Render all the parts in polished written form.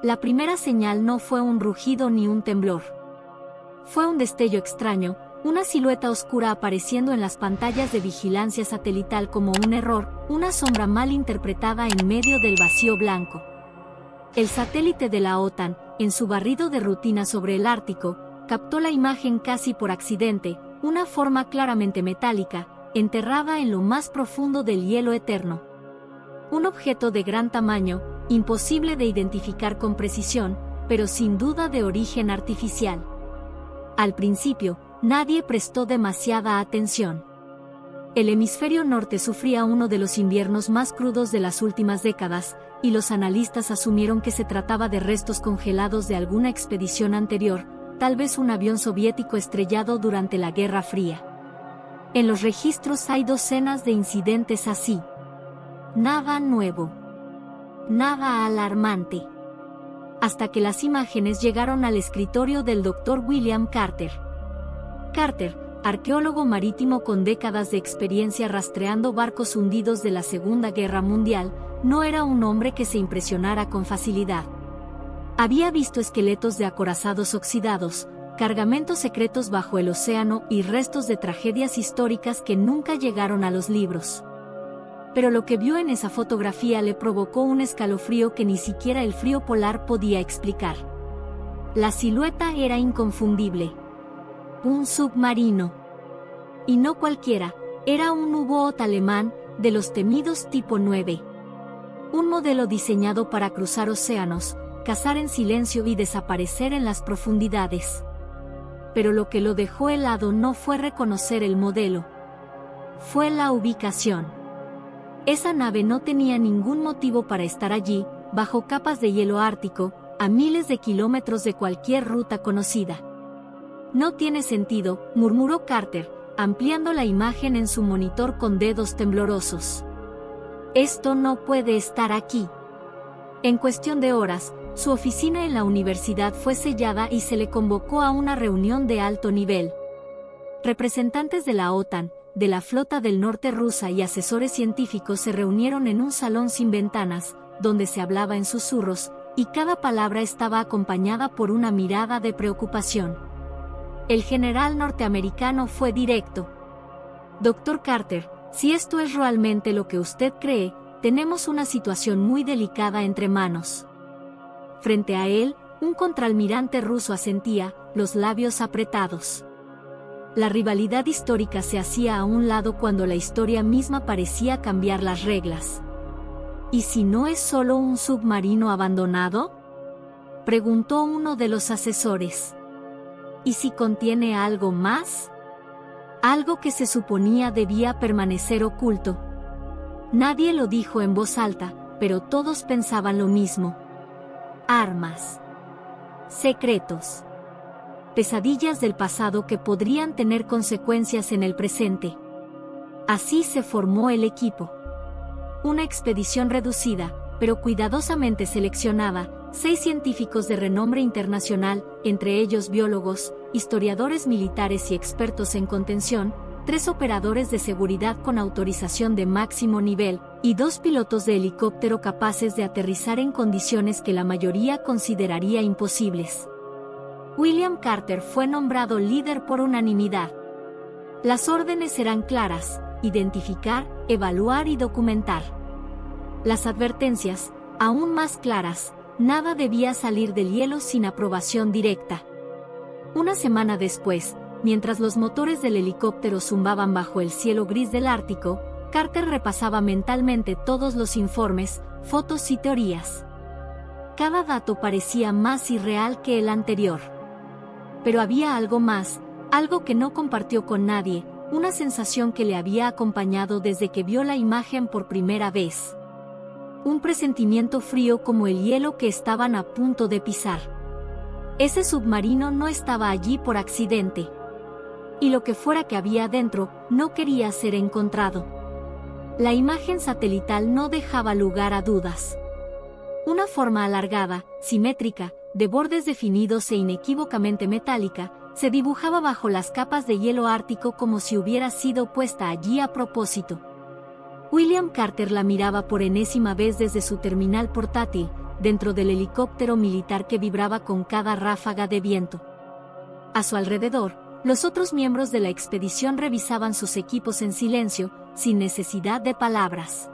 La primera señal no fue un rugido ni un temblor. Fue un destello extraño, una silueta oscura apareciendo en las pantallas de vigilancia satelital como un error, una sombra mal interpretada en medio del vacío blanco. El satélite de la OTAN, en su barrido de rutina sobre el Ártico, captó la imagen casi por accidente, una forma claramente metálica, enterrada en lo más profundo del hielo eterno. Un objeto de gran tamaño, imposible de identificar con precisión, pero sin duda de origen artificial. Al principio, nadie prestó demasiada atención. El hemisferio norte sufría uno de los inviernos más crudos de las últimas décadas, y los analistas asumieron que se trataba de restos congelados de alguna expedición anterior, tal vez un avión soviético estrellado durante la Guerra Fría. En los registros hay docenas de incidentes así. Nada nuevo. Nada alarmante. Hasta que las imágenes llegaron al escritorio del Dr. William Carter. Carter, arqueólogo marítimo con décadas de experiencia rastreando barcos hundidos de la Segunda Guerra Mundial, no era un hombre que se impresionara con facilidad. Había visto esqueletos de acorazados oxidados, cargamentos secretos bajo el océano y restos de tragedias históricas que nunca llegaron a los libros. Pero lo que vio en esa fotografía le provocó un escalofrío que ni siquiera el frío polar podía explicar. La silueta era inconfundible. Un submarino. Y no cualquiera, era un U-boot alemán, de los temidos tipo 9. Un modelo diseñado para cruzar océanos, cazar en silencio y desaparecer en las profundidades. Pero lo que lo dejó helado no fue reconocer el modelo. Fue la ubicación. Esa nave no tenía ningún motivo para estar allí, bajo capas de hielo ártico, a miles de kilómetros de cualquier ruta conocida. No tiene sentido, murmuró Carter, ampliando la imagen en su monitor con dedos temblorosos. Esto no puede estar aquí. En cuestión de horas, su oficina en la universidad fue sellada y se le convocó a una reunión de alto nivel. Representantes de la OTAN, de la flota del norte rusa y asesores científicos se reunieron en un salón sin ventanas, donde se hablaba en susurros, y cada palabra estaba acompañada por una mirada de preocupación. El general norteamericano fue directo. Dr. Carter, si esto es realmente lo que usted cree, tenemos una situación muy delicada entre manos. Frente a él, un contraalmirante ruso asentía, los labios apretados. La rivalidad histórica se hacía a un lado cuando la historia misma parecía cambiar las reglas. ¿Y si no es solo un submarino abandonado?, preguntó uno de los asesores. ¿Y si contiene algo más? Algo que se suponía debía permanecer oculto. Nadie lo dijo en voz alta, pero todos pensaban lo mismo. Armas. Secretos. Pesadillas del pasado que podrían tener consecuencias en el presente. Así se formó el equipo. Una expedición reducida, pero cuidadosamente seleccionada, 6 científicos de renombre internacional, entre ellos biólogos, historiadores militares y expertos en contención, 3 operadores de seguridad con autorización de máximo nivel, y 2 pilotos de helicóptero capaces de aterrizar en condiciones que la mayoría consideraría imposibles. William Carter fue nombrado líder por unanimidad. Las órdenes eran claras: identificar, evaluar y documentar. Las advertencias, aún más claras: nada debía salir del hielo sin aprobación directa. Una semana después, mientras los motores del helicóptero zumbaban bajo el cielo gris del Ártico, Carter repasaba mentalmente todos los informes, fotos y teorías. Cada dato parecía más irreal que el anterior. Pero había algo más, algo que no compartió con nadie, una sensación que le había acompañado desde que vio la imagen por primera vez. Un presentimiento frío como el hielo que estaban a punto de pisar. Ese submarino no estaba allí por accidente. Y lo que fuera que había dentro, no quería ser encontrado. La imagen satelital no dejaba lugar a dudas. Una forma alargada, simétrica, de bordes definidos e inequívocamente metálica, se dibujaba bajo las capas de hielo ártico como si hubiera sido puesta allí a propósito. William Carter la miraba por enésima vez desde su terminal portátil, dentro del helicóptero militar que vibraba con cada ráfaga de viento. A su alrededor, los otros miembros de la expedición revisaban sus equipos en silencio, sin necesidad de palabras.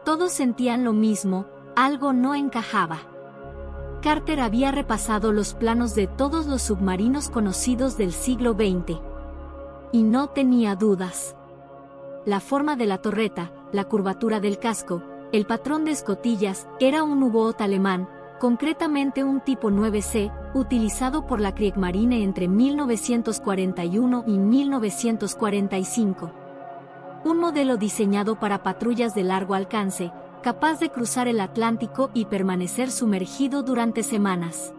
Todos sentían lo mismo, algo no encajaba. Carter había repasado los planos de todos los submarinos conocidos del siglo XX. Y no tenía dudas. La forma de la torreta, la curvatura del casco, el patrón de escotillas, era un U-boot alemán, concretamente un tipo 9C, utilizado por la Kriegsmarine entre 1941 y 1945. Un modelo diseñado para patrullas de largo alcance, capaz de cruzar el Atlántico y permanecer sumergido durante semanas.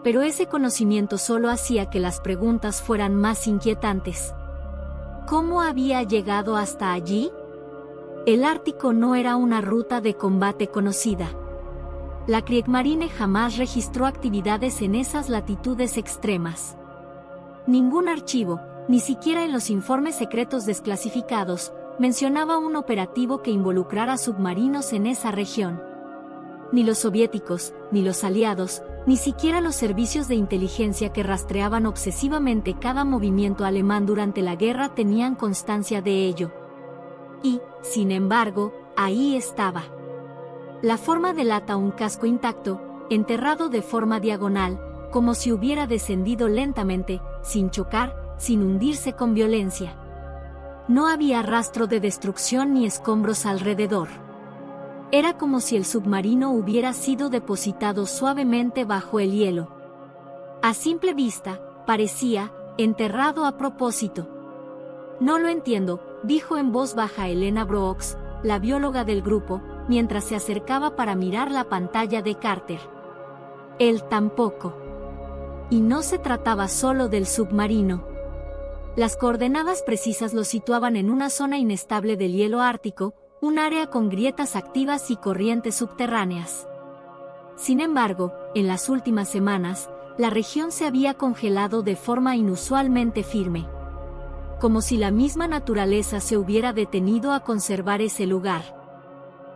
Pero ese conocimiento solo hacía que las preguntas fueran más inquietantes. ¿Cómo había llegado hasta allí? El Ártico no era una ruta de combate conocida. La Kriegsmarine jamás registró actividades en esas latitudes extremas. Ningún archivo, ni siquiera en los informes secretos desclasificados, mencionaba un operativo que involucrara submarinos en esa región. Ni los soviéticos, ni los aliados, ni siquiera los servicios de inteligencia que rastreaban obsesivamente cada movimiento alemán durante la guerra tenían constancia de ello. Y, sin embargo, ahí estaba. La forma delata un casco intacto, enterrado de forma diagonal, como si hubiera descendido lentamente, sin chocar, sin hundirse con violencia. No había rastro de destrucción ni escombros alrededor. Era como si el submarino hubiera sido depositado suavemente bajo el hielo. A simple vista, parecía enterrado a propósito. No lo entiendo, dijo en voz baja Elena Brooks, la bióloga del grupo, mientras se acercaba para mirar la pantalla de Carter. Él tampoco. Y no se trataba solo del submarino. Las coordenadas precisas lo situaban en una zona inestable del hielo ártico, un área con grietas activas y corrientes subterráneas. Sin embargo, en las últimas semanas, la región se había congelado de forma inusualmente firme. Como si la misma naturaleza se hubiera detenido a conservar ese lugar.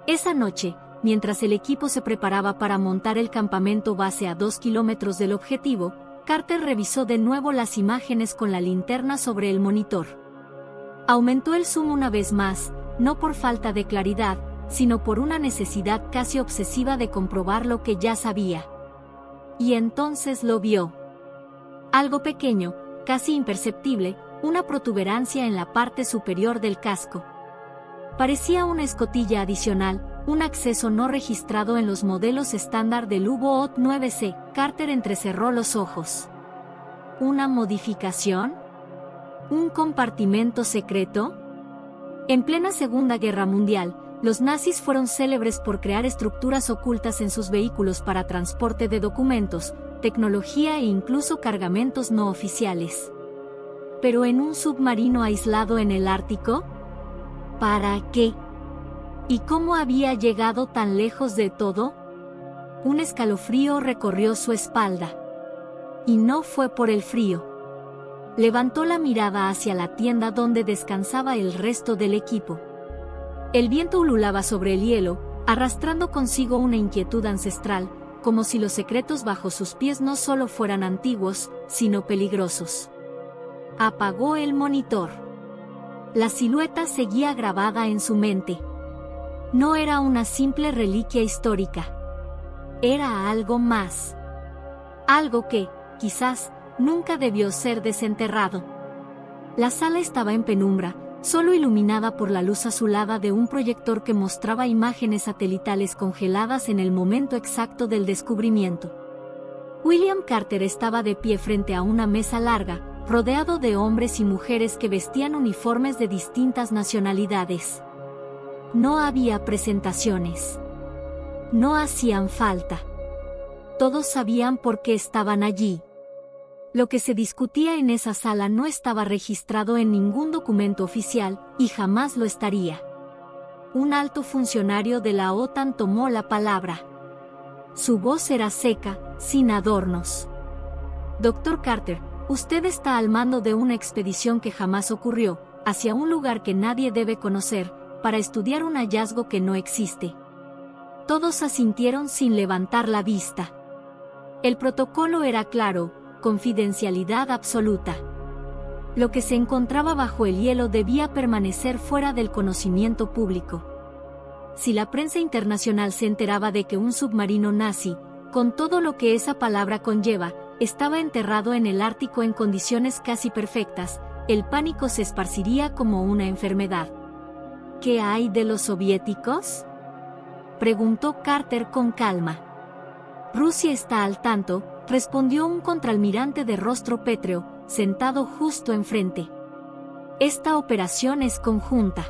Esa noche, mientras el equipo se preparaba para montar el campamento base a 2 kilómetros del objetivo, Carter revisó de nuevo las imágenes con la linterna sobre el monitor. Aumentó el zoom una vez más, no por falta de claridad, sino por una necesidad casi obsesiva de comprobar lo que ya sabía. Y entonces lo vio. Algo pequeño, casi imperceptible, una protuberancia en la parte superior del casco. Parecía una escotilla adicional, un acceso no registrado en los modelos estándar del U-boot 9C. Carter entrecerró los ojos. ¿Una modificación? ¿Un compartimento secreto? En plena Segunda Guerra Mundial, los nazis fueron célebres por crear estructuras ocultas en sus vehículos para transporte de documentos, tecnología e incluso cargamentos no oficiales. ¿Pero en un submarino aislado en el Ártico? ¿Para qué? ¿Y cómo había llegado tan lejos de todo? Un escalofrío recorrió su espalda. Y no fue por el frío. Levantó la mirada hacia la tienda donde descansaba el resto del equipo. El viento ululaba sobre el hielo, arrastrando consigo una inquietud ancestral, como si los secretos bajo sus pies no solo fueran antiguos, sino peligrosos. Apagó el monitor. La silueta seguía grabada en su mente. No era una simple reliquia histórica. Era algo más. Algo que, quizás, nunca debió ser desenterrado. La sala estaba en penumbra, solo iluminada por la luz azulada de un proyector que mostraba imágenes satelitales congeladas en el momento exacto del descubrimiento. William Carter estaba de pie frente a una mesa larga, rodeado de hombres y mujeres que vestían uniformes de distintas nacionalidades. No había presentaciones. No hacían falta. Todos sabían por qué estaban allí. Lo que se discutía en esa sala no estaba registrado en ningún documento oficial, y jamás lo estaría. Un alto funcionario de la OTAN tomó la palabra. Su voz era seca, sin adornos. Dr. Carter, usted está al mando de una expedición que jamás ocurrió, hacia un lugar que nadie debe conocer, para estudiar un hallazgo que no existe. Todos asintieron sin levantar la vista. El protocolo era claro: confidencialidad absoluta. Lo que se encontraba bajo el hielo debía permanecer fuera del conocimiento público. Si la prensa internacional se enteraba de que un submarino nazi, con todo lo que esa palabra conlleva, estaba enterrado en el Ártico en condiciones casi perfectas, el pánico se esparciría como una enfermedad. ¿Qué hay de los soviéticos?, preguntó Carter con calma. Rusia está al tanto, respondió un contraalmirante de rostro pétreo, sentado justo enfrente. Esta operación es conjunta.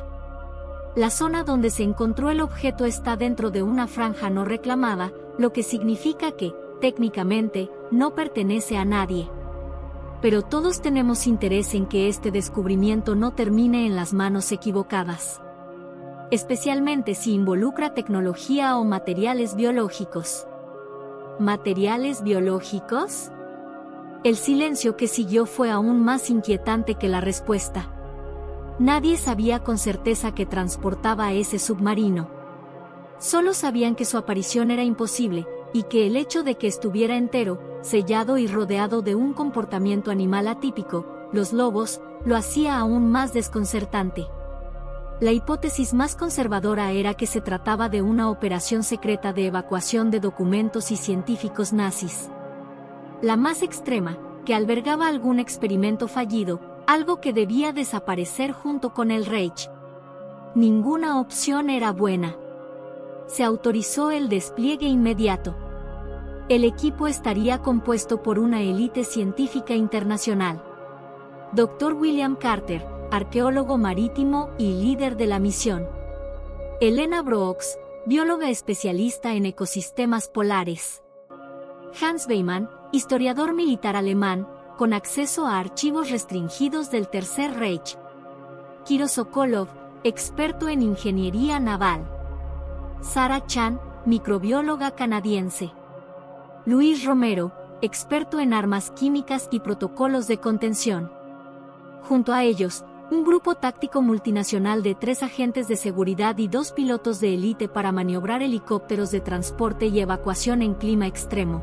La zona donde se encontró el objeto está dentro de una franja no reclamada, lo que significa que, técnicamente, no pertenece a nadie. Pero todos tenemos interés en que este descubrimiento no termine en las manos equivocadas. Especialmente si involucra tecnología o materiales biológicos. ¿Materiales biológicos? El silencio que siguió fue aún más inquietante que la respuesta. Nadie sabía con certeza que transportaba a ese submarino. Solo sabían que su aparición era imposible, y que el hecho de que estuviera entero, sellado y rodeado de un comportamiento animal atípico, los lobos, lo hacía aún más desconcertante. La hipótesis más conservadora era que se trataba de una operación secreta de evacuación de documentos y científicos nazis. La más extrema, que albergaba algún experimento fallido, algo que debía desaparecer junto con el Reich. Ninguna opción era buena. Se autorizó el despliegue inmediato. El equipo estaría compuesto por una élite científica internacional. Dr. William Carter, arqueólogo marítimo y líder de la misión. Elena Brooks, bióloga especialista en ecosistemas polares. Hans Weimann, historiador militar alemán, con acceso a archivos restringidos del Tercer Reich. Kiro Sokolov, experto en ingeniería naval. Sarah Chan, microbióloga canadiense. Luis Romero, experto en armas químicas y protocolos de contención. Junto a ellos, un grupo táctico multinacional de 3 agentes de seguridad y 2 pilotos de élite para maniobrar helicópteros de transporte y evacuación en clima extremo.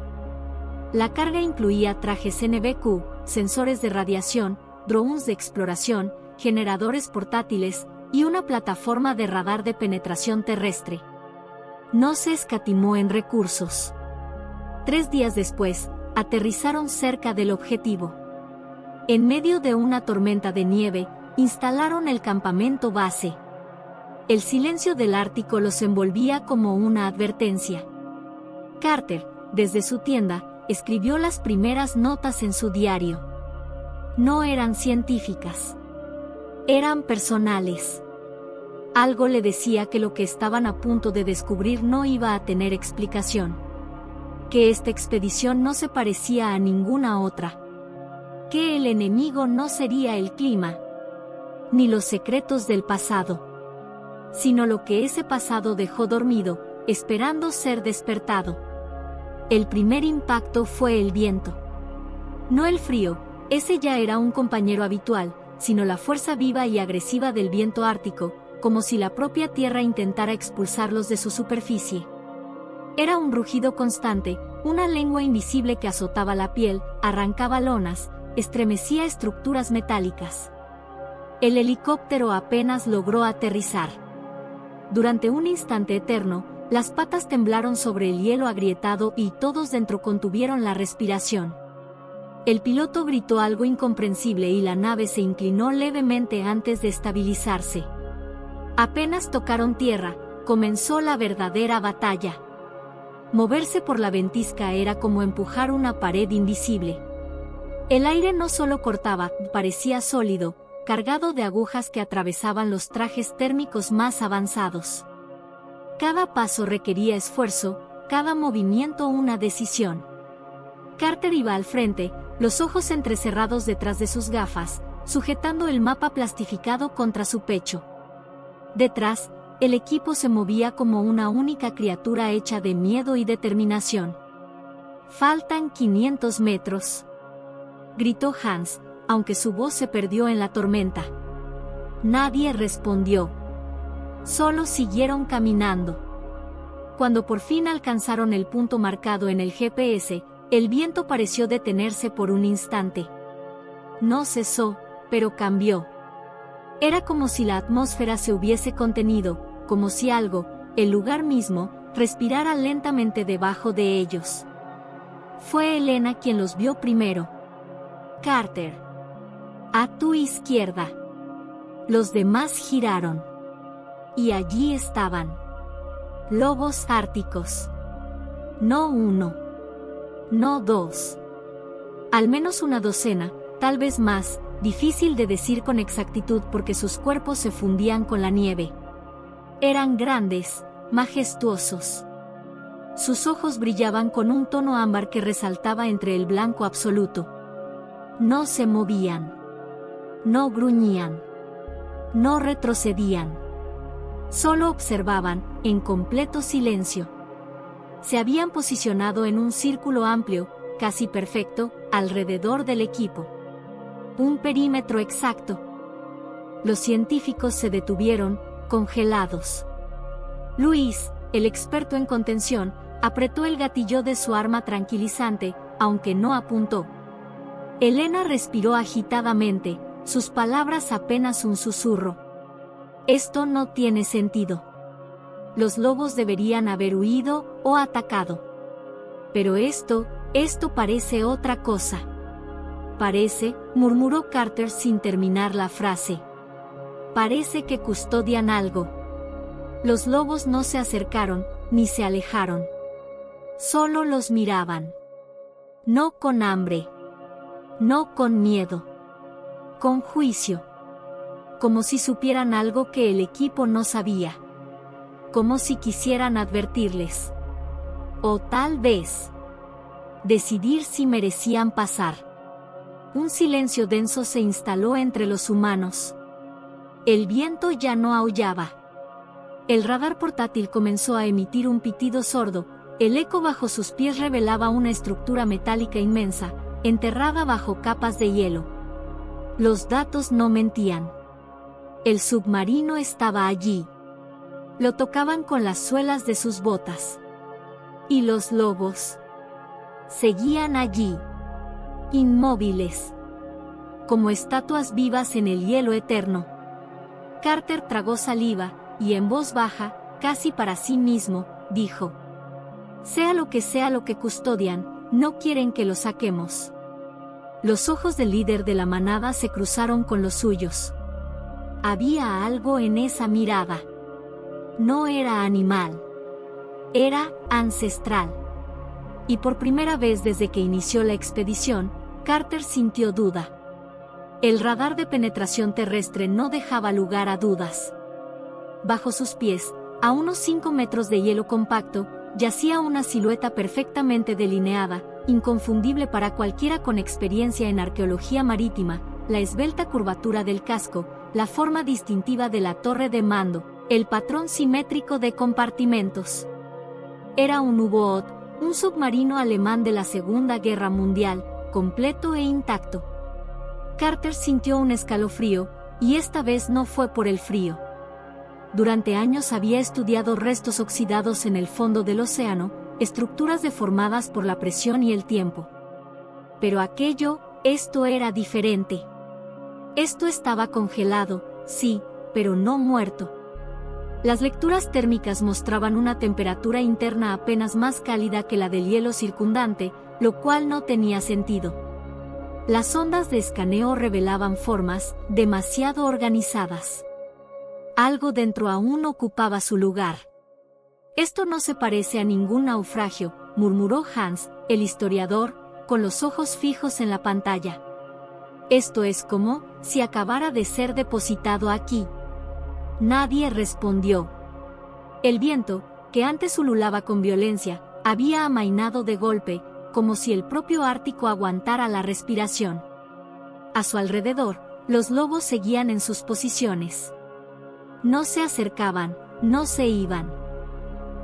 La carga incluía trajes NBQ, sensores de radiación, drones de exploración, generadores portátiles y una plataforma de radar de penetración terrestre. No se escatimó en recursos. 3 días después, aterrizaron cerca del objetivo. En medio de una tormenta de nieve, instalaron el campamento base. El silencio del Ártico los envolvía como una advertencia. Carter, desde su tienda, escribió las primeras notas en su diario. No eran científicas. Eran personales. Algo le decía que lo que estaban a punto de descubrir no iba a tener explicación. Que esta expedición no se parecía a ninguna otra. Que el enemigo no sería el clima, ni los secretos del pasado, sino lo que ese pasado dejó dormido, esperando ser despertado. El primer impacto fue el viento. No el frío, ese ya era un compañero habitual, sino la fuerza viva y agresiva del viento ártico, como si la propia tierra intentara expulsarlos de su superficie. Era un rugido constante, una lengua invisible que azotaba la piel, arrancaba lonas, estremecía estructuras metálicas. El helicóptero apenas logró aterrizar. Durante un instante eterno, las patas temblaron sobre el hielo agrietado y todos dentro contuvieron la respiración. El piloto gritó algo incomprensible y la nave se inclinó levemente antes de estabilizarse. Apenas tocaron tierra, comenzó la verdadera batalla. Moverse por la ventisca era como empujar una pared invisible. El aire no solo cortaba, parecía sólido, cargado de agujas que atravesaban los trajes térmicos más avanzados. Cada paso requería esfuerzo, cada movimiento una decisión. Carter iba al frente, los ojos entrecerrados detrás de sus gafas, sujetando el mapa plastificado contra su pecho. Detrás, el equipo se movía como una única criatura hecha de miedo y determinación. «Faltan 500 metros», gritó Hans, aunque su voz se perdió en la tormenta. Nadie respondió. Solo siguieron caminando. Cuando por fin alcanzaron el punto marcado en el GPS, el viento pareció detenerse por un instante. No cesó, pero cambió. Era como si la atmósfera se hubiese contenido, como si algo, el lugar mismo, respirara lentamente debajo de ellos. Fue Elena quien los vio primero. Carter. A tu izquierda. Los demás giraron. Y allí estaban. Lobos árticos. No uno. No dos. Al menos una docena, tal vez más, difícil de decir con exactitud porque sus cuerpos se fundían con la nieve. Eran grandes, majestuosos. Sus ojos brillaban con un tono ámbar que resaltaba entre el blanco absoluto. No se movían. No gruñían. No retrocedían. Solo observaban, en completo silencio. Se habían posicionado en un círculo amplio, casi perfecto, alrededor del equipo. Un perímetro exacto. Los científicos se detuvieron, congelados. Luis, el experto en contención, apretó el gatillo de su arma tranquilizante, aunque no apuntó. Elena respiró agitadamente, sus palabras apenas un susurro. Esto no tiene sentido. Los lobos deberían haber huido o atacado. Pero esto parece otra cosa. Parece, murmuró Carter sin terminar la frase. Parece que custodian algo. Los lobos no se acercaron, ni se alejaron. Solo los miraban. No con hambre. No con miedo. Con juicio. Como si supieran algo que el equipo no sabía. Como si quisieran advertirles. O tal vez decidir si merecían pasar. Un silencio denso se instaló entre los humanos. El viento ya no aullaba. El radar portátil comenzó a emitir un pitido sordo. El eco bajo sus pies revelaba una estructura metálica inmensa, enterrada bajo capas de hielo. Los datos no mentían. El submarino estaba allí. Lo tocaban con las suelas de sus botas. Y los lobos seguían allí, inmóviles, como estatuas vivas en el hielo eterno. Carter tragó saliva, y en voz baja, casi para sí mismo, dijo: sea lo que custodian, no quieren que lo saquemos. Los ojos del líder de la manada se cruzaron con los suyos. Había algo en esa mirada. No era animal. Era ancestral. Y por primera vez desde que inició la expedición, Carter sintió duda. El radar de penetración terrestre no dejaba lugar a dudas. Bajo sus pies, a unos 5 metros de hielo compacto, yacía una silueta perfectamente delineada, inconfundible para cualquiera con experiencia en arqueología marítima, la esbelta curvatura del casco, la forma distintiva de la torre de mando, el patrón simétrico de compartimentos. Era un U-Boot, un submarino alemán de la Segunda Guerra Mundial, completo e intacto. Carter sintió un escalofrío, y esta vez no fue por el frío. Durante años había estudiado restos oxidados en el fondo del océano, estructuras deformadas por la presión y el tiempo. Pero esto era diferente. Esto estaba congelado, sí, pero no muerto. Las lecturas térmicas mostraban una temperatura interna apenas más cálida que la del hielo circundante, lo cual no tenía sentido. Las ondas de escaneo revelaban formas demasiado organizadas. Algo dentro aún ocupaba su lugar. Esto no se parece a ningún naufragio, murmuró Hans, el historiador, con los ojos fijos en la pantalla. Esto es como si acabara de ser depositado aquí. Nadie respondió. El viento, que antes ululaba con violencia, había amainado de golpe, como si el propio Ártico aguantara la respiración. A su alrededor, los lobos seguían en sus posiciones. No se acercaban, no se iban.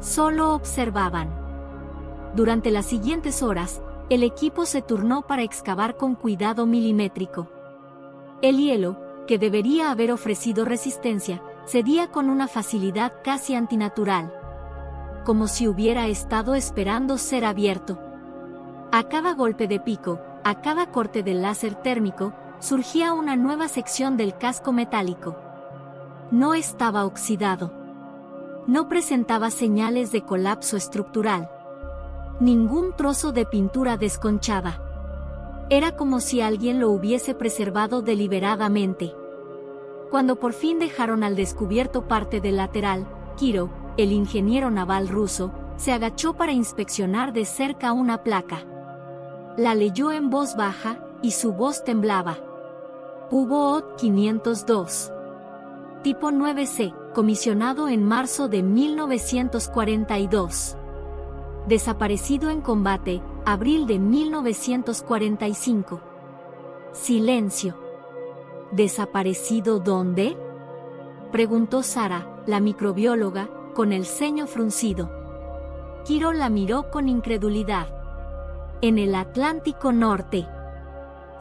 Solo observaban. Durante las siguientes horas, el equipo se turnó para excavar con cuidado milimétrico. El hielo, que debería haber ofrecido resistencia, cedía con una facilidad casi antinatural. como si hubiera estado esperando ser abierto. A cada golpe de pico, a cada corte del láser térmico, surgía una nueva sección del casco metálico. No estaba oxidado. No presentaba señales de colapso estructural. Ningún trozo de pintura desconchada. Era como si alguien lo hubiese preservado deliberadamente. Cuando por fin dejaron al descubierto parte del lateral, Kiro, el ingeniero naval ruso, se agachó para inspeccionar de cerca una placa. La leyó en voz baja, y su voz temblaba. U-Boot 502. Tipo 9C, comisionado en marzo de 1942. Desaparecido en combate, abril de 1945. Silencio. ¿Desaparecido dónde?, preguntó Sara, la microbióloga, con el ceño fruncido. Kiro la miró con incredulidad. En el Atlántico Norte,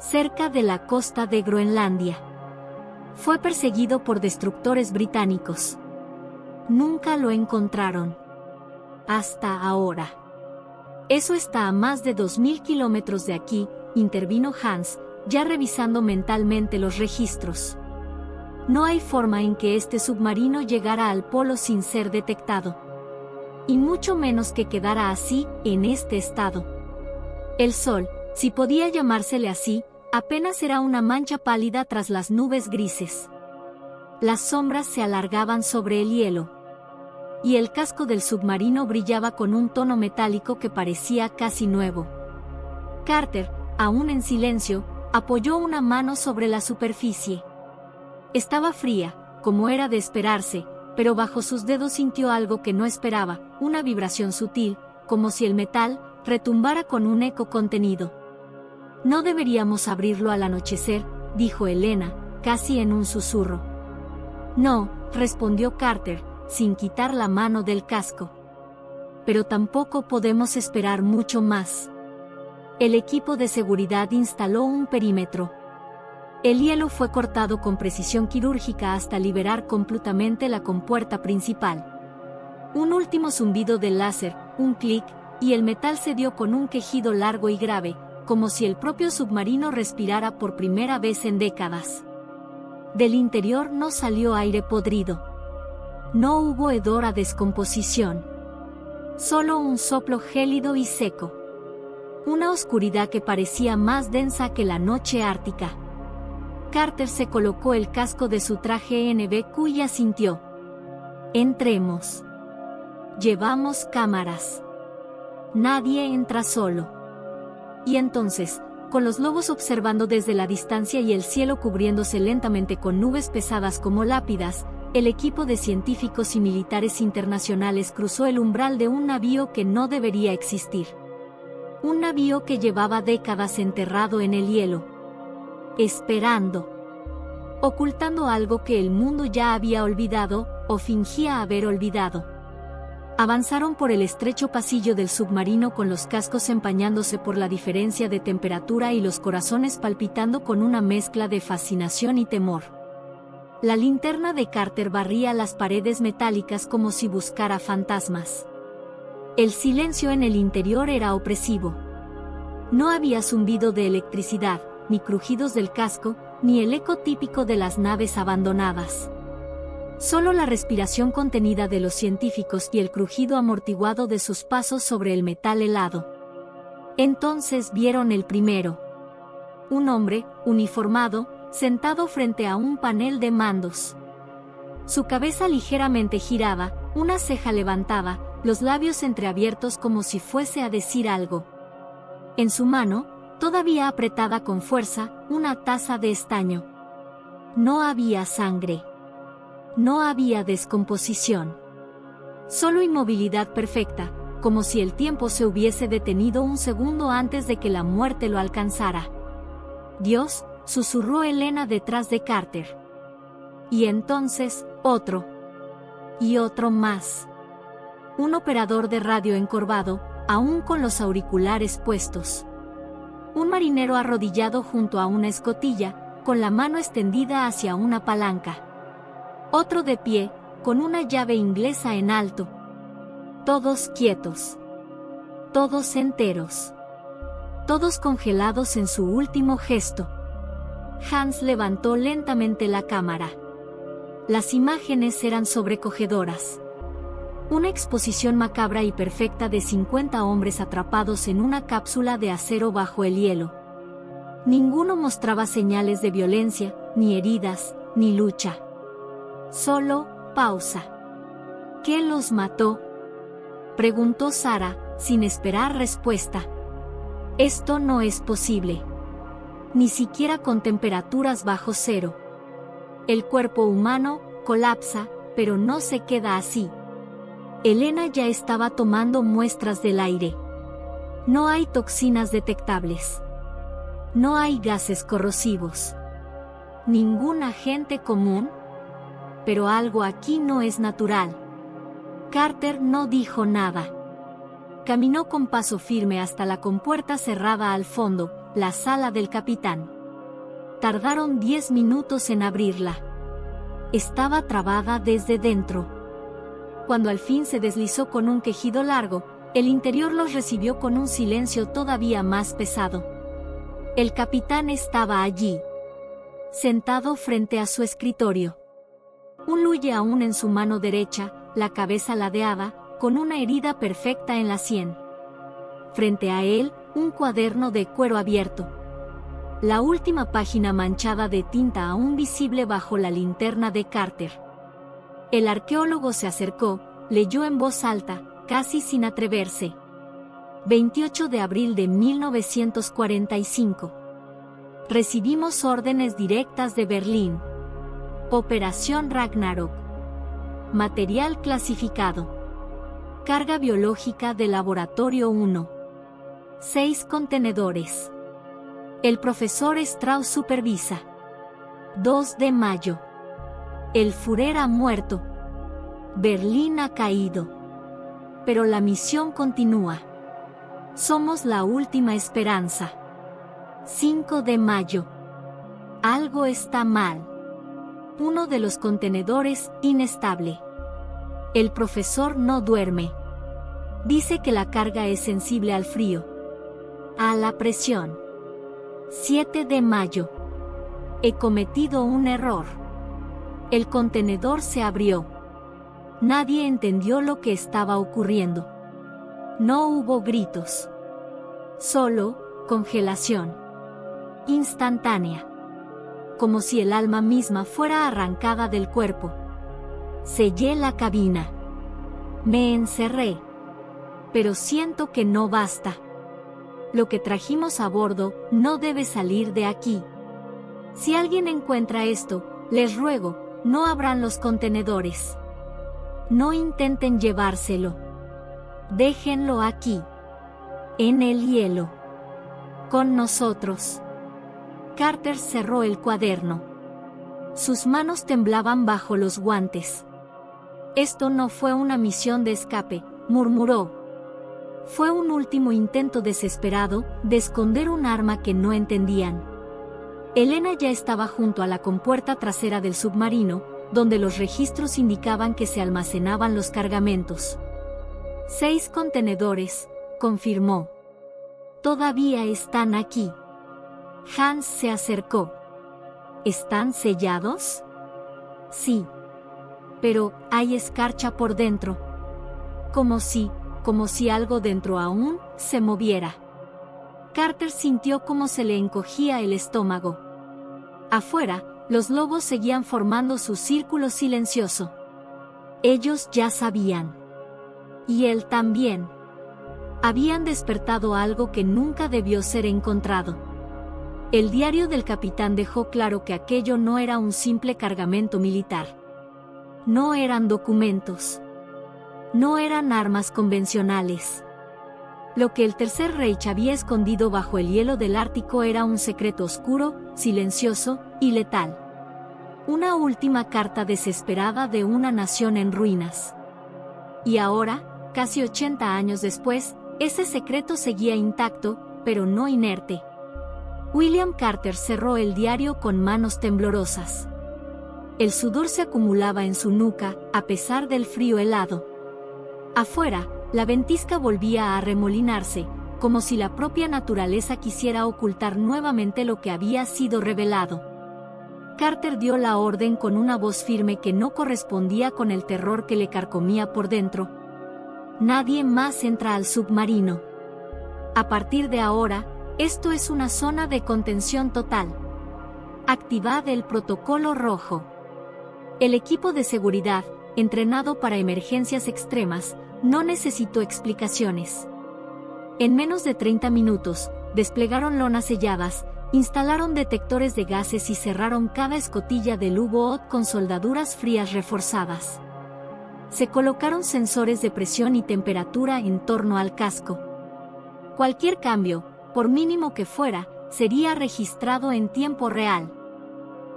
cerca de la costa de Groenlandia. Fue perseguido por destructores británicos. Nunca lo encontraron. Hasta ahora. Eso está a más de 2000 kilómetros de aquí, intervino Hans, ya revisando mentalmente los registros. No hay forma en que este submarino llegara al polo sin ser detectado. Y mucho menos que quedara así, en este estado. El sol, si podía llamársele así, apenas era una mancha pálida tras las nubes grises. Las sombras se alargaban sobre el hielo. Y el casco del submarino brillaba con un tono metálico que parecía casi nuevo. Carter, aún en silencio, apoyó una mano sobre la superficie. Estaba fría, como era de esperarse, pero bajo sus dedos sintió algo que no esperaba, una vibración sutil, como si el metal retumbara con un eco contenido. No deberíamos abrirlo al anochecer, dijo Elena, casi en un susurro. No, respondió Carter, sin quitar la mano del casco. Pero tampoco podemos esperar mucho más. El equipo de seguridad instaló un perímetro. El hielo fue cortado con precisión quirúrgica hasta liberar completamente la compuerta principal. Un último zumbido del láser, un clic, y el metal cedió con un quejido largo y grave, como si el propio submarino respirara por primera vez en décadas. Del interior no salió aire podrido. No hubo hedor a descomposición. Solo un soplo gélido y seco. Una oscuridad que parecía más densa que la noche ártica. Carter se colocó el casco de su traje NBQ y asintió. Entremos. Llevamos cámaras. Nadie entra solo. Y entonces, con los lobos observando desde la distancia y el cielo cubriéndose lentamente con nubes pesadas como lápidas, el equipo de científicos y militares internacionales cruzó el umbral de un navío que no debería existir. Un navío que llevaba décadas enterrado en el hielo. Esperando. Ocultando algo que el mundo ya había olvidado, o fingía haber olvidado. Avanzaron por el estrecho pasillo del submarino con los cascos empañándose por la diferencia de temperatura y los corazones palpitando con una mezcla de fascinación y temor. La linterna de Carter barría las paredes metálicas como si buscara fantasmas. El silencio en el interior era opresivo. No había zumbido de electricidad, ni crujidos del casco, ni el eco típico de las naves abandonadas. Solo la respiración contenida de los científicos y el crujido amortiguado de sus pasos sobre el metal helado. Entonces vieron el primero. Un hombre, uniformado, sentado frente a un panel de mandos. Su cabeza ligeramente giraba, una ceja levantada, los labios entreabiertos como si fuese a decir algo. En su mano, todavía apretada con fuerza, una taza de estaño. No había sangre. No había descomposición. Solo inmovilidad perfecta, como si el tiempo se hubiese detenido un segundo antes de que la muerte lo alcanzara. Dios, susurró Elena detrás de Carter. Y entonces, otro. Y otro más. Un operador de radio encorvado, aún con los auriculares puestos. Un marinero arrodillado junto a una escotilla, con la mano extendida hacia una palanca. Otro de pie, con una llave inglesa en alto. Todos quietos. Todos enteros. Todos congelados en su último gesto. Hans levantó lentamente la cámara. Las imágenes eran sobrecogedoras. Una exposición macabra y perfecta de 50 hombres atrapados en una cápsula de acero bajo el hielo. Ninguno mostraba señales de violencia, ni heridas, ni lucha. Solo pausa. ¿Qué los mató?, preguntó Sarah, sin esperar respuesta. Esto no es posible. Ni siquiera con temperaturas bajo cero. El cuerpo humano colapsa, pero no se queda así. Elena ya estaba tomando muestras del aire. No hay toxinas detectables. No hay gases corrosivos. Ningún agente común. Pero algo aquí no es natural. Carter no dijo nada. Caminó con paso firme hasta la compuerta cerrada al fondo, la sala del capitán. Tardaron 10 minutos en abrirla. Estaba trabada desde dentro. Cuando al fin se deslizó con un quejido largo, el interior los recibió con un silencio todavía más pesado. El capitán estaba allí, sentado frente a su escritorio. Un luye aún en su mano derecha, la cabeza ladeada, con una herida perfecta en la sien. Frente a él, un cuaderno de cuero abierto. La última página manchada de tinta aún visible bajo la linterna de Carter. El arqueólogo se acercó, leyó en voz alta, casi sin atreverse. 28 de abril de 1945. Recibimos órdenes directas de Berlín. Operación Ragnarok. Material clasificado. Carga biológica de Laboratorio 1. 6 contenedores. El profesor Strauss supervisa. 2 de mayo. El Führer ha muerto. Berlín ha caído. Pero la misión continúa. Somos la última esperanza. 5 de mayo. Algo está mal. Uno de los contenedores, inestable. El profesor no duerme. Dice que la carga es sensible al frío. A la presión. 7 de mayo. He cometido un error. El contenedor se abrió. Nadie entendió lo que estaba ocurriendo. No hubo gritos. Solo congelación. Instantánea. Como si el alma misma fuera arrancada del cuerpo. Sellé la cabina. Me encerré. Pero siento que no basta. Lo que trajimos a bordo no debe salir de aquí. Si alguien encuentra esto, les ruego, no abran los contenedores. No intenten llevárselo. Déjenlo aquí. En el hielo. Con nosotros. Carter cerró el cuaderno. Sus manos temblaban bajo los guantes. Esto no fue una misión de escape, murmuró. Fue un último intento desesperado de esconder un arma que no entendían. Elena ya estaba junto a la compuerta trasera del submarino, donde los registros indicaban que se almacenaban los cargamentos. 6 contenedores, confirmó. Todavía están aquí. Hans se acercó. ¿Están sellados? Sí. Pero hay escarcha por dentro. Como si algo dentro aún se moviera. Carter sintió cómo se le encogía el estómago. Afuera, los lobos seguían formando su círculo silencioso. Ellos ya sabían. Y él también. Habían despertado algo que nunca debió ser encontrado. El diario del capitán dejó claro que aquello no era un simple cargamento militar. No eran documentos. No eran armas convencionales. Lo que el Tercer Reich había escondido bajo el hielo del Ártico era un secreto oscuro, silencioso y letal. Una última carta desesperada de una nación en ruinas. Y ahora, casi 80 años después, ese secreto seguía intacto, pero no inerte. William Carter cerró el diario con manos temblorosas. El sudor se acumulaba en su nuca, a pesar del frío helado. Afuera, La ventisca volvía a arremolinarse, como si la propia naturaleza quisiera ocultar nuevamente lo que había sido revelado. Carter dio la orden con una voz firme que no correspondía con el terror que le carcomía por dentro. Nadie más entra al submarino. A partir de ahora, esto es una zona de contención total. Activad el protocolo rojo. El equipo de seguridad, entrenado para emergencias extremas, no necesitó explicaciones. En menos de 30 minutos, desplegaron lonas selladas, instalaron detectores de gases y cerraron cada escotilla del U-Boot con soldaduras frías reforzadas. Se colocaron sensores de presión y temperatura en torno al casco. Cualquier cambio, por mínimo que fuera, sería registrado en tiempo real.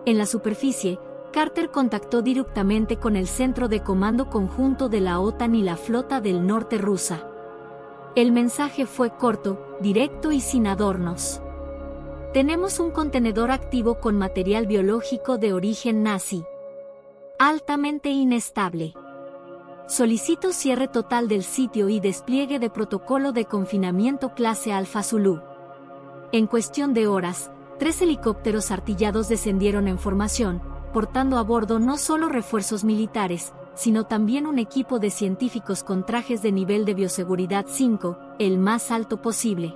En la superficie, Carter contactó directamente con el Centro de Comando Conjunto de la OTAN y la Flota del Norte rusa. El mensaje fue corto, directo y sin adornos. Tenemos un contenedor activo con material biológico de origen nazi. Altamente inestable. Solicito cierre total del sitio y despliegue de protocolo de confinamiento clase Alfa Zulu. En cuestión de horas, 3 helicópteros artillados descendieron en formación, portando a bordo no solo refuerzos militares, sino también un equipo de científicos con trajes de nivel de bioseguridad 5, el más alto posible.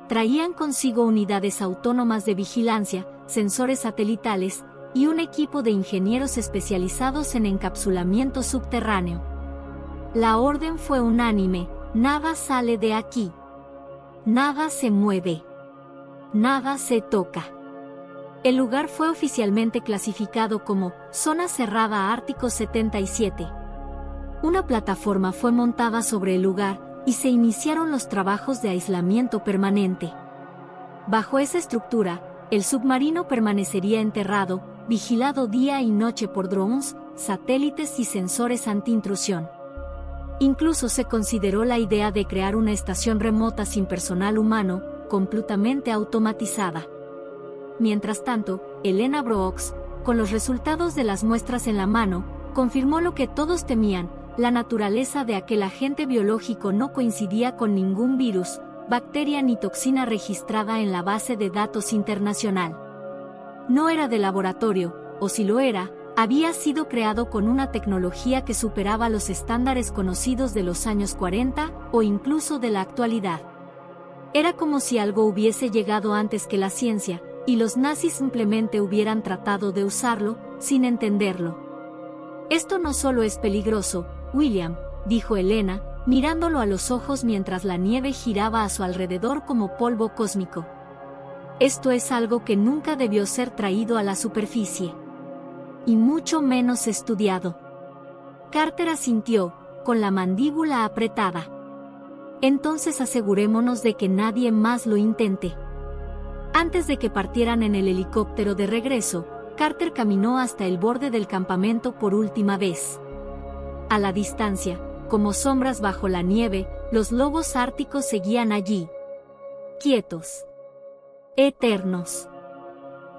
Traían consigo unidades autónomas de vigilancia, sensores satelitales, y un equipo de ingenieros especializados en encapsulamiento subterráneo. La orden fue unánime: nada sale de aquí. Nada se mueve. Nada se toca. El lugar fue oficialmente clasificado como Zona Cerrada Ártico 77. Una plataforma fue montada sobre el lugar y se iniciaron los trabajos de aislamiento permanente. Bajo esa estructura, el submarino permanecería enterrado, vigilado día y noche por drones, satélites y sensores antiintrusión. Incluso se consideró la idea de crear una estación remota sin personal humano, completamente automatizada. Mientras tanto, Elena Brooks, con los resultados de las muestras en la mano, confirmó lo que todos temían: la naturaleza de aquel agente biológico no coincidía con ningún virus, bacteria ni toxina registrada en la base de datos internacional. No era de laboratorio, o si lo era, había sido creado con una tecnología que superaba los estándares conocidos de los años 40 o incluso de la actualidad. Era como si algo hubiese llegado antes que la ciencia, y los nazis simplemente hubieran tratado de usarlo, sin entenderlo. Esto no solo es peligroso, William, dijo Elena, mirándolo a los ojos mientras la nieve giraba a su alrededor como polvo cósmico. Esto es algo que nunca debió ser traído a la superficie. Y mucho menos estudiado. Carter asintió, con la mandíbula apretada. Entonces asegurémonos de que nadie más lo intente. Antes de que partieran en el helicóptero de regreso, Carter caminó hasta el borde del campamento por última vez. A la distancia, como sombras bajo la nieve, los lobos árticos seguían allí. Quietos. Eternos.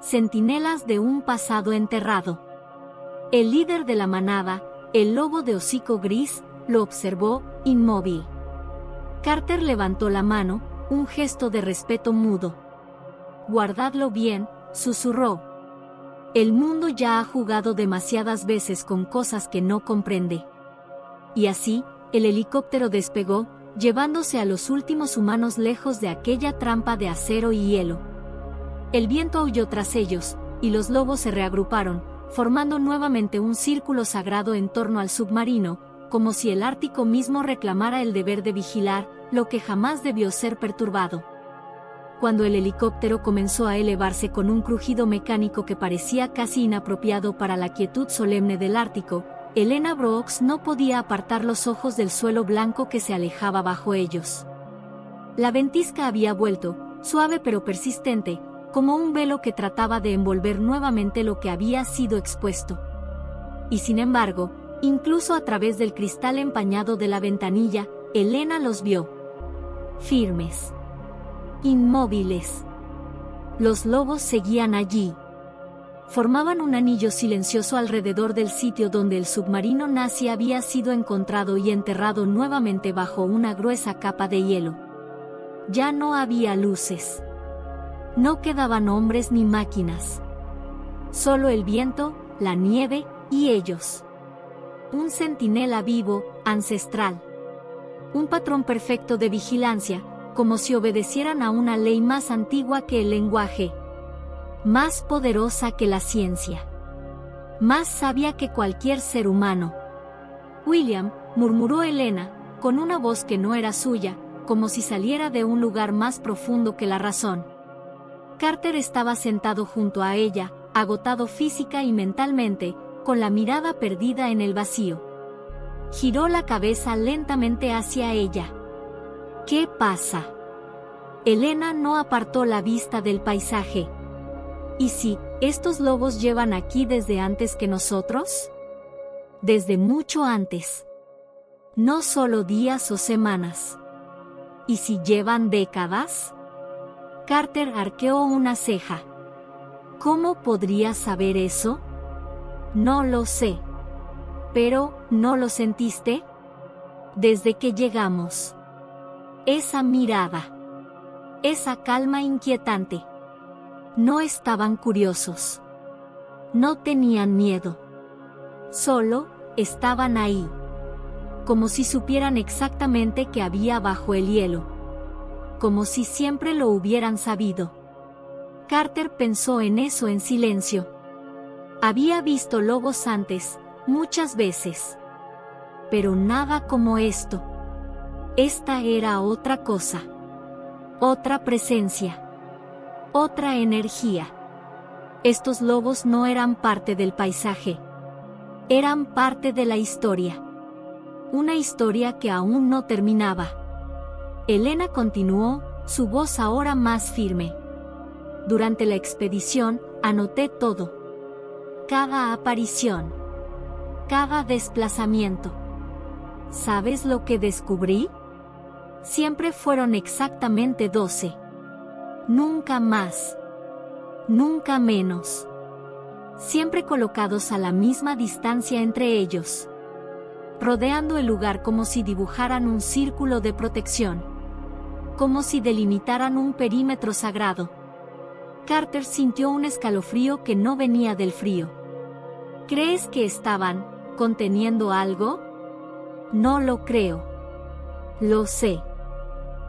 Centinelas de un pasado enterrado. El líder de la manada, el lobo de hocico gris, lo observó, inmóvil. Carter levantó la mano, un gesto de respeto mudo. «Guardadlo bien», susurró. «El mundo ya ha jugado demasiadas veces con cosas que no comprende». Y así, el helicóptero despegó, llevándose a los últimos humanos lejos de aquella trampa de acero y hielo. El viento aulló tras ellos, y los lobos se reagruparon, formando nuevamente un círculo sagrado en torno al submarino, como si el Ártico mismo reclamara el deber de vigilar, lo que jamás debió ser perturbado. Cuando el helicóptero comenzó a elevarse con un crujido mecánico que parecía casi inapropiado para la quietud solemne del Ártico, Elena Brooks no podía apartar los ojos del suelo blanco que se alejaba bajo ellos. La ventisca había vuelto, suave pero persistente, como un velo que trataba de envolver nuevamente lo que había sido expuesto. Y sin embargo, incluso a través del cristal empañado de la ventanilla, Elena los vio. Firmes. Inmóviles. Los lobos seguían allí. formaban un anillo silencioso alrededor del sitio donde el submarino nazi había sido encontrado y enterrado nuevamente bajo una gruesa capa de hielo. Ya no había luces. No quedaban hombres ni máquinas. Solo el viento, la nieve y ellos. Un centinela vivo, ancestral. Un patrón perfecto de vigilancia, como si obedecieran a una ley más antigua que el lenguaje. Más poderosa que la ciencia. Más sabia que cualquier ser humano. William, murmuró Elena, con una voz que no era suya, como si saliera de un lugar más profundo que la razón. Carter estaba sentado junto a ella, agotado física y mentalmente, con la mirada perdida en el vacío. Giró la cabeza lentamente hacia ella. ¿Qué pasa? Elena no apartó la vista del paisaje. ¿Y si estos lobos llevan aquí desde antes que nosotros? Desde mucho antes. No solo días o semanas. ¿Y si llevan décadas? Carter arqueó una ceja. ¿Cómo podría saber eso? No lo sé. Pero, ¿no lo sentiste? Desde que llegamos. Esa mirada. Esa calma inquietante. No estaban curiosos. No tenían miedo. Solo, estaban ahí. Como si supieran exactamente qué había bajo el hielo. Como si siempre lo hubieran sabido. Carter pensó en eso en silencio. Había visto lobos antes, muchas veces. Pero nada como esto. Esta era otra cosa. Otra presencia. Otra energía. Estos lobos no eran parte del paisaje. Eran parte de la historia. Una historia que aún no terminaba. Elena continuó, su voz ahora más firme. Durante la expedición, anoté todo. Cada aparición. Cada desplazamiento. ¿Sabes lo que descubrí? Siempre fueron exactamente 12. Nunca más. Nunca menos. Siempre colocados a la misma distancia entre ellos. Rodeando el lugar como si dibujaran un círculo de protección. Como si delimitaran un perímetro sagrado. Carter sintió un escalofrío que no venía del frío. ¿Crees que estaban conteniendo algo? No lo creo. Lo sé.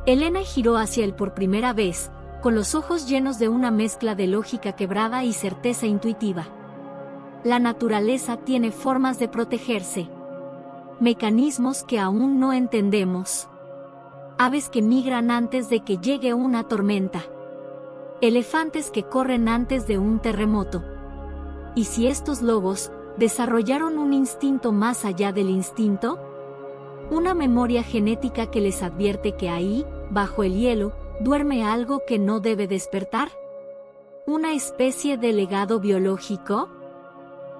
Elena giró hacia él por primera vez, con los ojos llenos de una mezcla de lógica quebrada y certeza intuitiva. La naturaleza tiene formas de protegerse. Mecanismos que aún no entendemos. Aves que migran antes de que llegue una tormenta. Elefantes que corren antes de un terremoto. ¿Y si estos lobos desarrollaron un instinto más allá del instinto? Una memoria genética que les advierte que ahí, bajo el hielo, duerme algo que no debe despertar. ¿Una especie de legado biológico?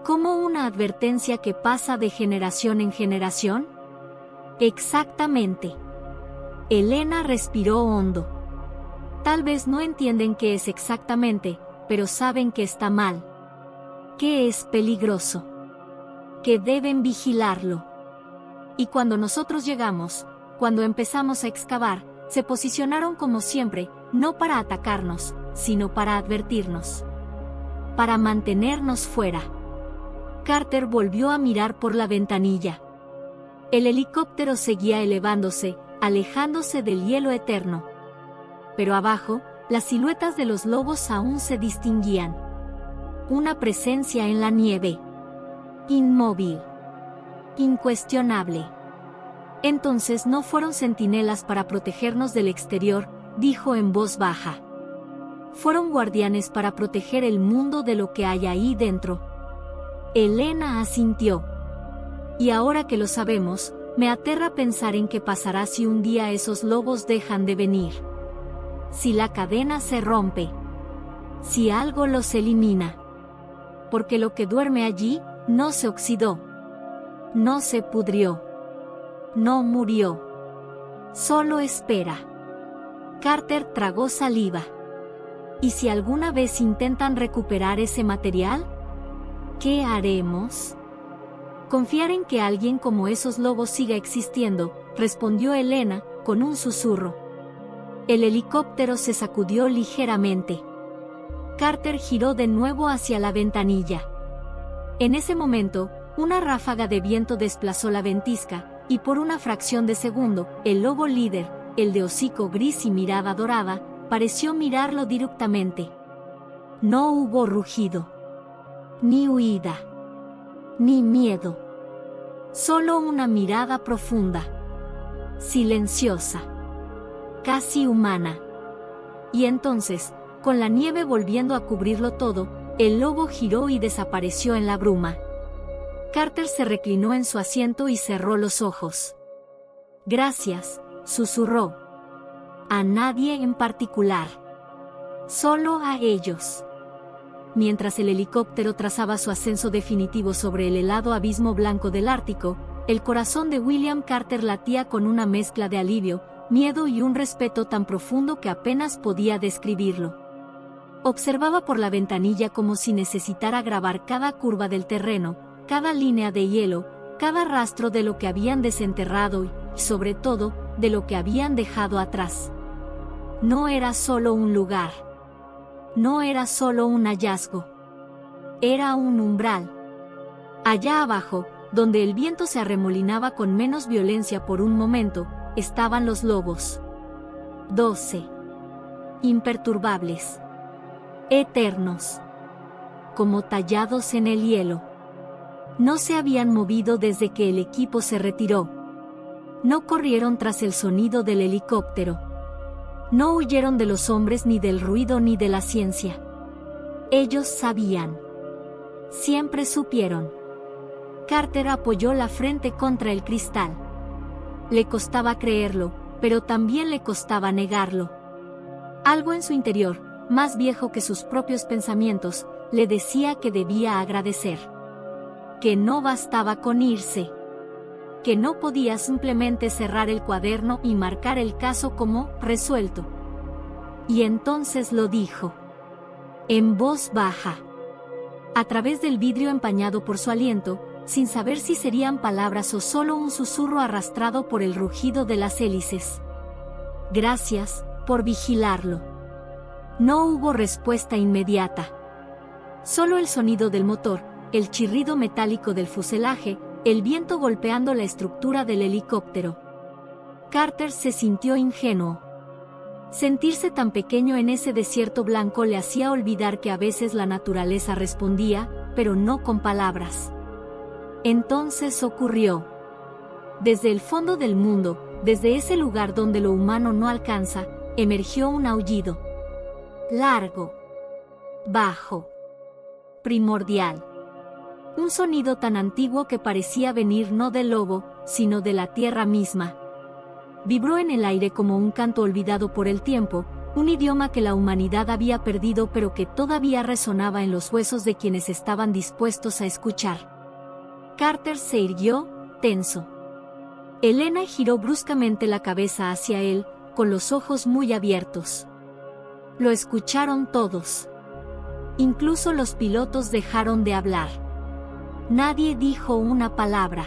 ¿Como una advertencia que pasa de generación en generación? Exactamente. Elena respiró hondo. Tal vez no entienden qué es exactamente, pero saben que está mal. Que es peligroso. Que deben vigilarlo. Y cuando nosotros llegamos, cuando empezamos a excavar, se posicionaron como siempre, no para atacarnos, sino para advertirnos. Para mantenernos fuera. Carter volvió a mirar por la ventanilla. El helicóptero seguía elevándose, alejándose del hielo eterno. Pero abajo, las siluetas de los lobos aún se distinguían. Una presencia en la nieve. Inmóvil. Incuestionable. Entonces no fueron centinelas para protegernos del exterior, dijo en voz baja. Fueron guardianes para proteger el mundo de lo que hay ahí dentro. Elena asintió. Y ahora que lo sabemos, me aterra pensar en qué pasará si un día esos lobos dejan de venir. Si la cadena se rompe. Si algo los elimina. Porque lo que duerme allí, no se oxidó. No se pudrió. No murió. Solo espera. Carter tragó saliva. ¿Y si alguna vez intentan recuperar ese material? ¿Qué haremos? Confiar en que alguien como esos lobos siga existiendo, respondió Elena, con un susurro. El helicóptero se sacudió ligeramente. Carter giró de nuevo hacia la ventanilla. En ese momento, una ráfaga de viento desplazó la ventisca, y por una fracción de segundo, el lobo líder, el de hocico gris y mirada dorada, pareció mirarlo directamente. No hubo rugido, ni huida, ni miedo. Solo una mirada profunda, silenciosa, casi humana. Y entonces, con la nieve volviendo a cubrirlo todo, el lobo giró y desapareció en la bruma. Carter se reclinó en su asiento y cerró los ojos. Gracias, susurró. A nadie en particular. Solo a ellos. Mientras el helicóptero trazaba su ascenso definitivo sobre el helado abismo blanco del Ártico, el corazón de William Carter latía con una mezcla de alivio, miedo y un respeto tan profundo que apenas podía describirlo. Observaba por la ventanilla como si necesitara grabar cada curva del terreno, cada línea de hielo, cada rastro de lo que habían desenterrado y, sobre todo, de lo que habían dejado atrás. No era solo un lugar. No era solo un hallazgo. Era un umbral. Allá abajo, donde el viento se arremolinaba con menos violencia por un momento, estaban los lobos. 12. Imperturbables. Eternos. Como tallados en el hielo. No se habían movido desde que el equipo se retiró. No corrieron tras el sonido del helicóptero. No huyeron de los hombres ni del ruido ni de la ciencia. Ellos sabían. Siempre supieron. Carter apoyó la frente contra el cristal. Le costaba creerlo, pero también le costaba negarlo. Algo en su interior, más viejo que sus propios pensamientos, le decía que debía agradecer. Que no bastaba con irse. Que no podía simplemente cerrar el cuaderno y marcar el caso como resuelto. Y entonces lo dijo. En voz baja. A través del vidrio empañado por su aliento, sin saber si serían palabras o solo un susurro arrastrado por el rugido de las hélices. Gracias por vigilarlo. No hubo respuesta inmediata. Solo el sonido del motor, el chirrido metálico del fuselaje, el viento golpeando la estructura del helicóptero. Carter se sintió ingenuo. Sentirse tan pequeño en ese desierto blanco le hacía olvidar que a veces la naturaleza respondía, pero no con palabras. Entonces ocurrió. Desde el fondo del mundo, desde ese lugar donde lo humano no alcanza, emergió un aullido. Largo. Bajo. Primordial. Un sonido tan antiguo que parecía venir no del lobo, sino de la tierra misma. Vibró en el aire como un canto olvidado por el tiempo, un idioma que la humanidad había perdido pero que todavía resonaba en los huesos de quienes estaban dispuestos a escuchar. Carter se irguió, tenso. Elena giró bruscamente la cabeza hacia él, con los ojos muy abiertos. Lo escucharon todos. Incluso los pilotos dejaron de hablar. Nadie dijo una palabra.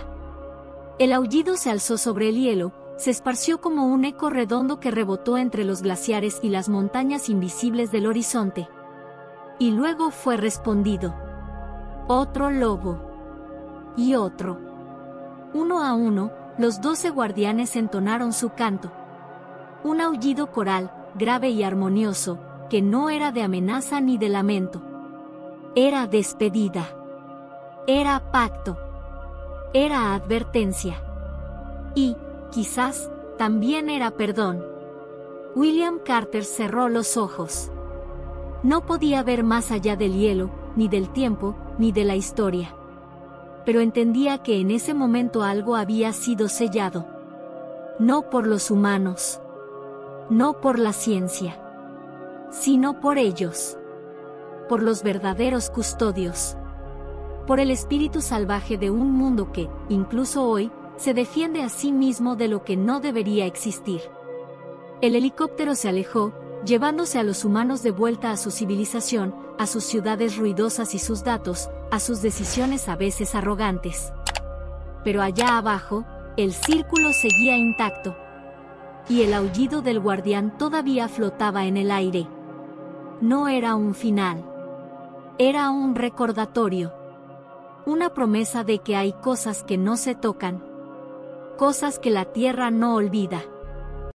El aullido se alzó sobre el hielo, se esparció como un eco redondo que rebotó entre los glaciares y las montañas invisibles del horizonte. Y luego fue respondido. Otro lobo. Y otro. Uno a uno, los 12 guardianes entonaron su canto. Un aullido coral, grave y armonioso, que no era de amenaza ni de lamento. Era despedida. Era pacto. Era advertencia. Y, quizás, también era perdón. William Carter cerró los ojos. No podía ver más allá del hielo, ni del tiempo, ni de la historia. Pero entendía que en ese momento algo había sido sellado. No por los humanos. No por la ciencia. Sino por ellos. Por los verdaderos custodios. Por el espíritu salvaje de un mundo que, incluso hoy, se defiende a sí mismo de lo que no debería existir. El helicóptero se alejó, llevándose a los humanos de vuelta a su civilización, a sus ciudades ruidosas y sus datos, a sus decisiones a veces arrogantes. Pero allá abajo, el círculo seguía intacto. Y el aullido del guardián todavía flotaba en el aire. No era un final. Era un recordatorio. Una promesa de que hay cosas que no se tocan. Cosas que la tierra no olvida.